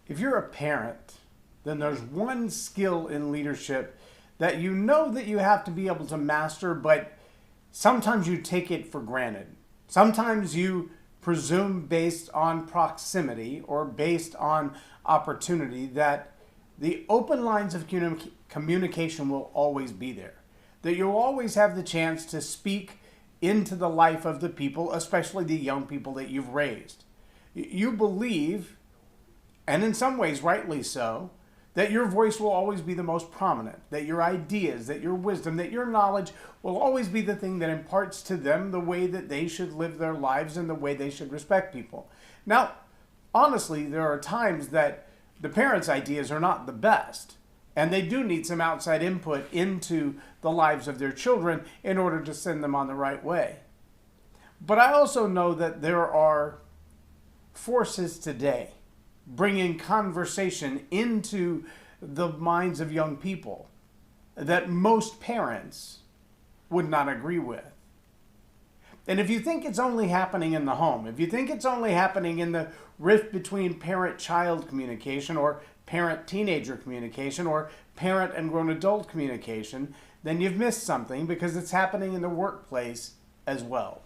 If you're a parent, then there's one skill in leadership that you know that you have to be able to master, but sometimes you take it for granted. Sometimes you presume based on proximity or based on opportunity that the open lines of communication will always be there. That you'll always have the chance to speak into the life of the people, especially the young people that you've raised. You believe, and in some ways rightly so, that your voice will always be the most prominent, that your ideas, that your wisdom, that your knowledge will always be the thing that imparts to them the way that they should live their lives and the way they should respect people. Now, honestly, there are times that the parents' ideas are not the best, and they do need some outside input into the lives of their children in order to send them on the right way. But I also know that there are forces today bringing conversation into the minds of young people that most parents would not agree with. And if you think it's only happening in the home, if you think it's only happening in the rift between parent-child communication or parent-teenager communication or parent and grown adult communication, then you've missed something, because it's happening in the workplace as well.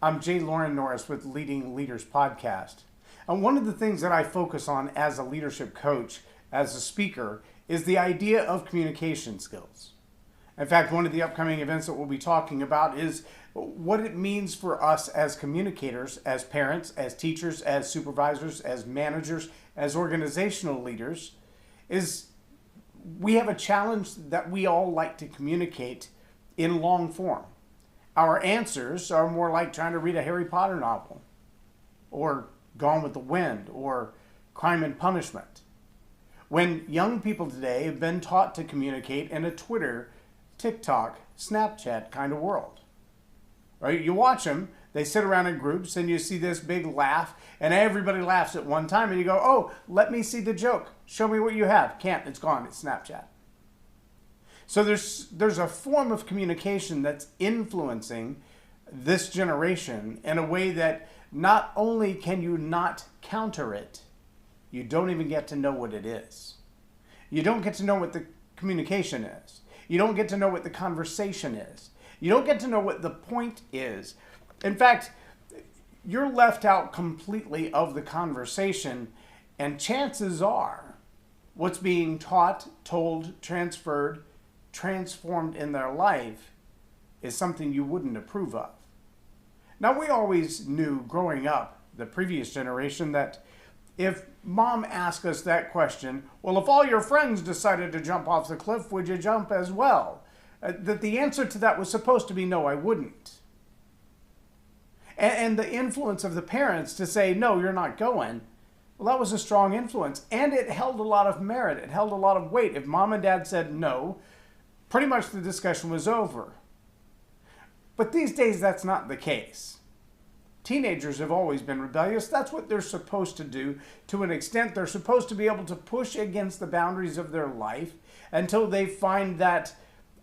I'm J Loren Norris with Leading Leaders Podcast. And one of the things that I focus on as a leadership coach, as a speaker, is the idea of communication skills. In fact, one of the upcoming events that we'll be talking about is what it means for us as communicators, as parents, as teachers, as supervisors, as managers, as organizational leaders, is we have a challenge that we all like to communicate in long form. Our answers are more like trying to read a Harry Potter novel, or Gone with the Wind, or Crime and Punishment. When young people today have been taught to communicate in a Twitter, TikTok, Snapchat kind of world. Right? You watch them, they sit around in groups, and you see this big laugh, and everybody laughs at one time, and you go, oh, let me see the joke. Show me what you have. Can't, it's gone, it's Snapchat. So there's a form of communication that's influencing this generation in a way that not only can you not counter it, you don't even get to know what it is. You don't get to know what the communication is. You don't get to know what the conversation is. You don't get to know what the point is. In fact, you're left out completely of the conversation, and chances are what's being taught, told, transferred, transformed in their life is something you wouldn't approve of. Now, we always knew growing up, the previous generation, that if mom asked us that question, well, if all your friends decided to jump off the cliff, would you jump as well? That the answer to that was supposed to be no, I wouldn't. And the influence of the parents to say, no, you're not going, well, that was a strong influence. And it held a lot of merit. It held a lot of weight. If mom and dad said no, pretty much the discussion was over. But these days, that's not the case. Teenagers have always been rebellious. That's what they're supposed to do. To an extent, they're supposed to be able to push against the boundaries of their life until they find that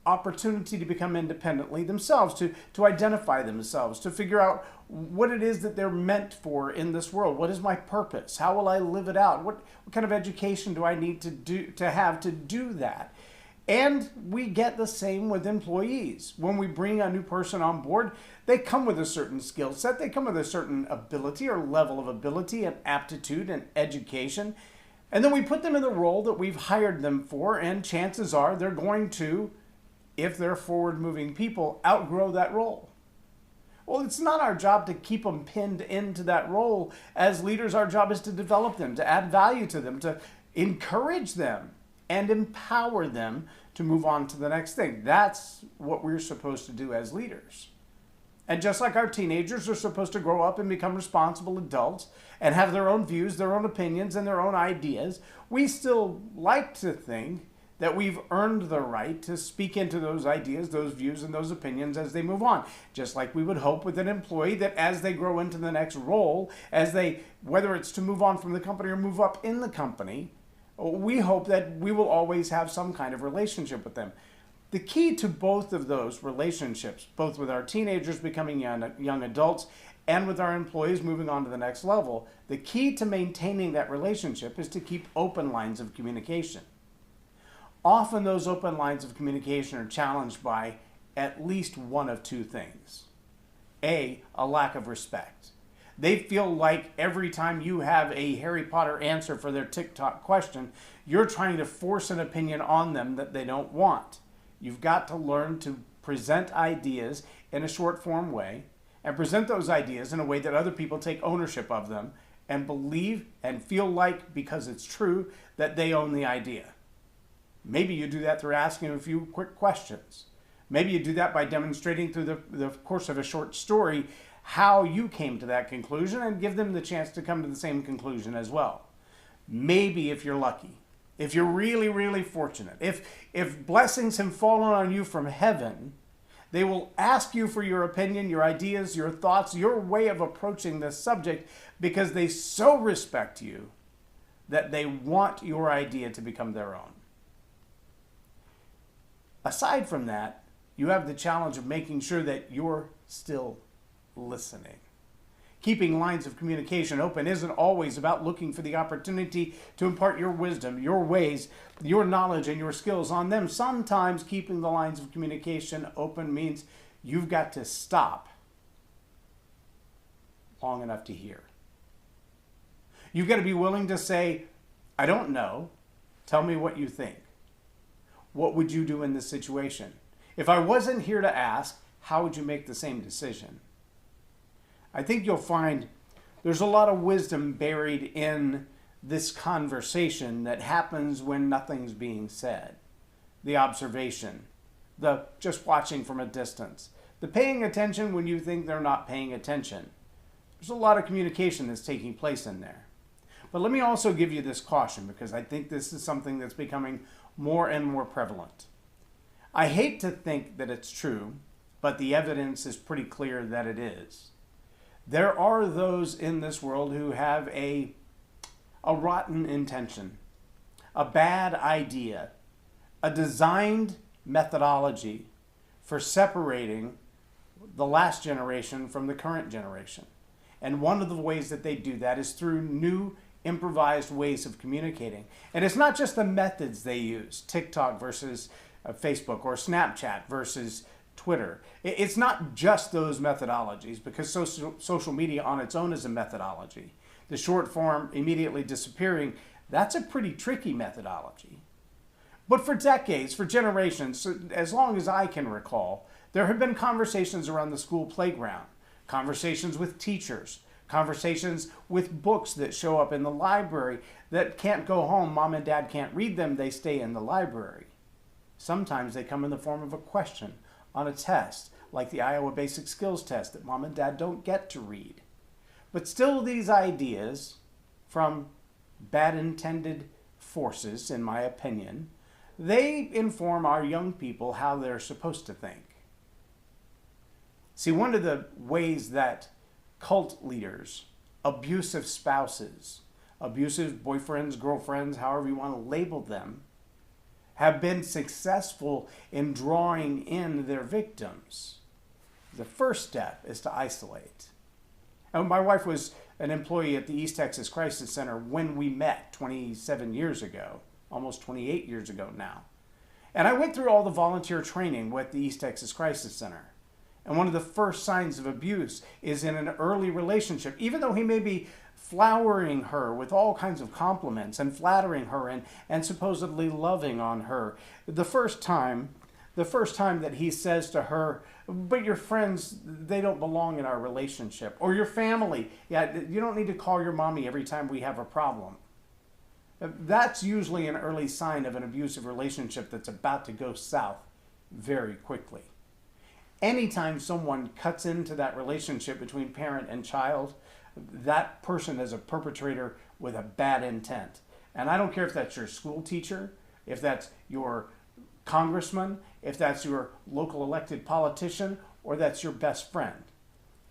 opportunity to become independently themselves, to identify themselves, to figure out what it is that they're meant for in this world. What is my purpose? How will I live it out? What kind of education do I need to have to do that? And we get the same with employees. When we bring a new person on board, they come with a certain skill set. They come with a certain ability or level of ability and aptitude and education. And then we put them in the role that we've hired them for, and chances are they're going to, if they're forward-moving people, outgrow that role. Well, it's not our job to keep them pinned into that role. As leaders, our job is to develop them, to add value to them, to encourage them, and empower them to move on to the next thing. That's what we're supposed to do as leaders. And just like our teenagers are supposed to grow up and become responsible adults and have their own views, their own opinions, and their own ideas, we still like to think that we've earned the right to speak into those ideas, those views, and those opinions as they move on. Just like we would hope with an employee that as they grow into the next role, as they, whether it's to move on from the company or move up in the company, We hope that we will always have some kind of relationship with them. The key to both of those relationships, both with our teenagers becoming young adults and with our employees moving on to the next level, the key to maintaining that relationship is to keep open lines of communication. Often those open lines of communication are challenged by at least one of two things. A lack of respect. They feel like every time you have a Harry Potter answer for their TikTok question, you're trying to force an opinion on them that they don't want. You've got to learn to present ideas in a short form way and present those ideas in a way that other people take ownership of them and believe and feel like, because it's true, that they own the idea. Maybe you do that through asking a few quick questions. Maybe you do that by demonstrating through the course of a short story how you came to that conclusion and give them the chance to come to the same conclusion as well. Maybe, if you're lucky, if you're really, really fortunate, if blessings have fallen on you from heaven, they will ask you for your opinion, your ideas, your thoughts, your way of approaching this subject, because they so respect you that they want your idea to become their own. Aside from that, you have the challenge of making sure that you're still listening. Keeping lines of communication open isn't always about looking for the opportunity to impart your wisdom, your ways, your knowledge, and your skills on them. Sometimes keeping the lines of communication open means you've got to stop long enough to hear. You've got to be willing to say, I don't know. Tell me what you think. What would you do in this situation? If I wasn't here to ask, how would you make the same decision? I think you'll find there's a lot of wisdom buried in this conversation that happens when nothing's being said. The observation, the just watching from a distance, the paying attention when you think they're not paying attention. There's a lot of communication that's taking place in there. But let me also give you this caution, because I think this is something that's becoming more and more prevalent. I hate to think that it's true, but the evidence is pretty clear that it is. There are those in this world who have a rotten intention, a bad idea, a designed methodology for separating the last generation from the current generation. And one of the ways that they do that is through new improvised ways of communicating. And it's not just the methods they use, TikTok versus Facebook, or Snapchat versus Twitter. It's not just those methodologies, because social media on its own is a methodology. The short form immediately disappearing, that's a pretty tricky methodology. But for decades, for generations, as long as I can recall, there have been conversations around the school playground, conversations with teachers, conversations with books that show up in the library that can't go home. Mom and dad can't read them. They stay in the library. Sometimes they come in the form of a question on a test, like the Iowa Basic Skills Test that mom and dad don't get to read. But still, these ideas, from bad intended forces, in my opinion, they inform our young people how they're supposed to think. See, one of the ways that cult leaders, abusive spouses, abusive boyfriends, girlfriends, however you want to label them, have been successful in drawing in their victims, the first step is to isolate. And my wife was an employee at the East Texas Crisis Center when we met 27 years ago, almost 28 years ago now. And I went through all the volunteer training with the East Texas Crisis Center. And one of the first signs of abuse is in an early relationship, even though he may be flowering her with all kinds of compliments and flattering her and supposedly loving on her. The first time that he says to her, but your friends, they don't belong in our relationship. Or your family, yeah, you don't need to call your mommy every time we have a problem. That's usually an early sign of an abusive relationship that's about to go south very quickly. Anytime someone cuts into that relationship between parent and child, that person is a perpetrator with a bad intent. And I don't care if that's your school teacher, if that's your congressman, if that's your local elected politician, or that's your best friend.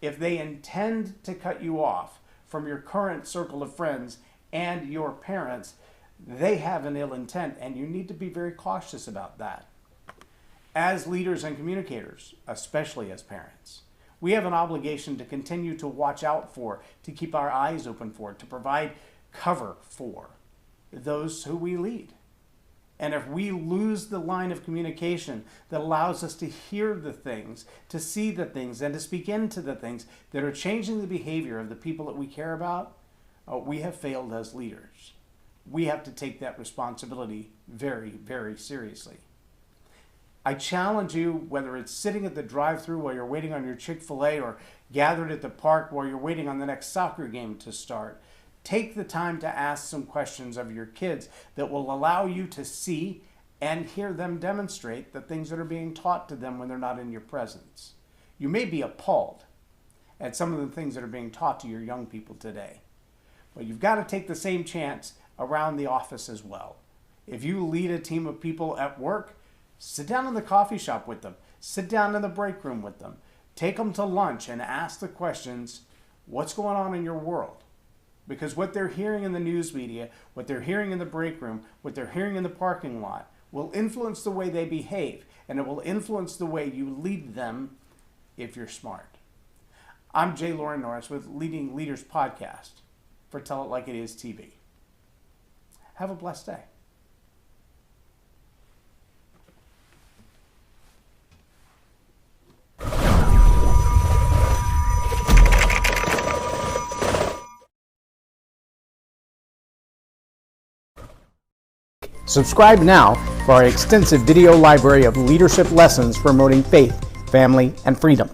If they intend to cut you off from your current circle of friends and your parents, they have an ill intent, and you need to be very cautious about that. As leaders and communicators, especially as parents, we have an obligation to continue to watch out for, to keep our eyes open for, to provide cover for those who we lead. And if we lose the line of communication that allows us to hear the things, to see the things, and to speak into the things that are changing the behavior of the people that we care about, we have failed as leaders. We have to take that responsibility very, very seriously. I challenge you, whether it's sitting at the drive-thru while you're waiting on your Chick-fil-A or gathered at the park while you're waiting on the next soccer game to start, take the time to ask some questions of your kids that will allow you to see and hear them demonstrate the things that are being taught to them when they're not in your presence. You may be appalled at some of the things that are being taught to your young people today, but you've got to take the same chance around the office as well. If you lead a team of people at work, sit down in the coffee shop with them. Sit down in the break room with them. Take them to lunch and ask the questions, what's going on in your world? Because what they're hearing in the news media, what they're hearing in the break room, what they're hearing in the parking lot will influence the way they behave, and it will influence the way you lead them if you're smart. I'm J Loren Norris with Leading Leaders Podcast for Tell It Like It Is TV. Have a blessed day. Subscribe now for our extensive video library of leadership lessons promoting faith, family, and freedom.